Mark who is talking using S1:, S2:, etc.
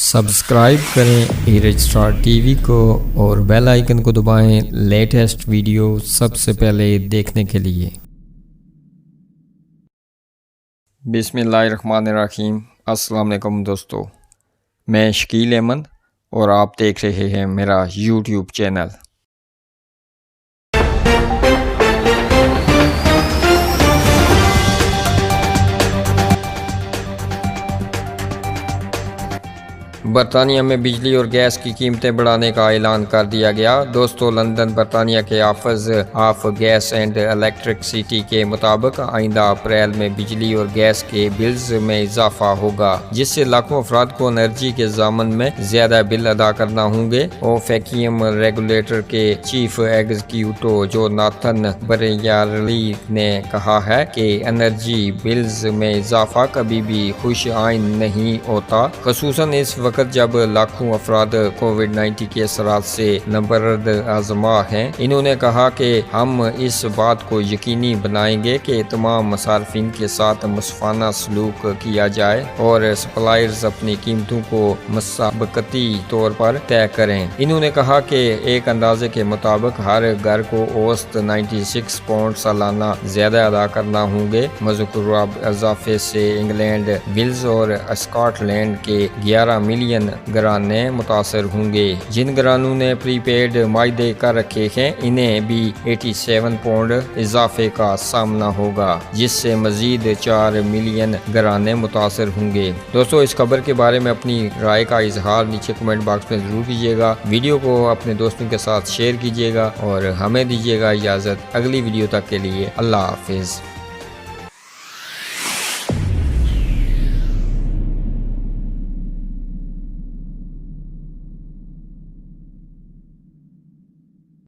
S1: Subscribe کریں ایرج star T V کو اور بیل آئیکن کو دبائیں لیٹسٹ ویڈیو سب سے پہلے دیکھنے کے لیے۔ بسم اللہ الرحمن الرحیم۔ السلام علیکم دوستو، میں شکیل احمد اور آپ دیکھ رہے ہیں میرا یوٹیوب چینل۔ برطانیہ میں بجلی اور گیس کی قیمتیں بڑھانے کا اعلان کر دیا گیا۔ دوستو، لندن برطانیہ کے office of gas and electricity کے مطابق آئندہ اپریل میں بجلی اور گیس کے بلز میں اضافہ ہوگا، جس سے لاکھوں افراد کو انرجی کے ضامن میں زیادہ بل ادا کرنا ہوں گے۔ اوفیکیم ریگولیٹر کے چیف ایگزیکٹو جوناتھن بریارلی نے کہا ہے کہ انرجی بلز میں اضافہ کبھی بھی خوش آئند نہیں ہوتا، خصوصاً اس وقت جب لاکھوں افراد کووڈ-19 کے اثرات سے نبرد آزما ہیں۔ انہوں نے کہا کہ ہم اس بات کو یقینی بنائیں گے کہ تمام صارفین کے ساتھ منصفانہ سلوک کیا جائے اور سپلائرز اپنی قیمتوں کو مسابقتی طور پر طے کریں۔ انہوں نے کہا کہ ایک اندازے کے مطابق ہر گھر کو اوسط 96 پاؤنڈ سالانہ زیادہ ادا کرنا ہوں گے۔ مذکورہ اضافے سے انگلینڈ، ویلز اور اسکاٹ لینڈ کے 11 ملین گھرانے متاثر ہوں گے۔ جن گھرانوں نے پری پیڈ معاہدے کر رکھے ہیں، انہیں بھی 87 پاؤنڈ اضافے کا سامنا ہوگا، جس سے مزید 4 ملین گھرانے متاثر ہوں گے۔ دوستو، اس خبر کے بارے میں اپنی رائے کا اظہار نیچے کمنٹ باکس میں ضرور کیجیے گا۔ ویڈیو کو اپنے دوستوں کے ساتھ شیئر کیجیے گا اور ہمیں دیجیے گا اجازت۔ اگلی ویڈیو تک کے لیے اللہ حافظ۔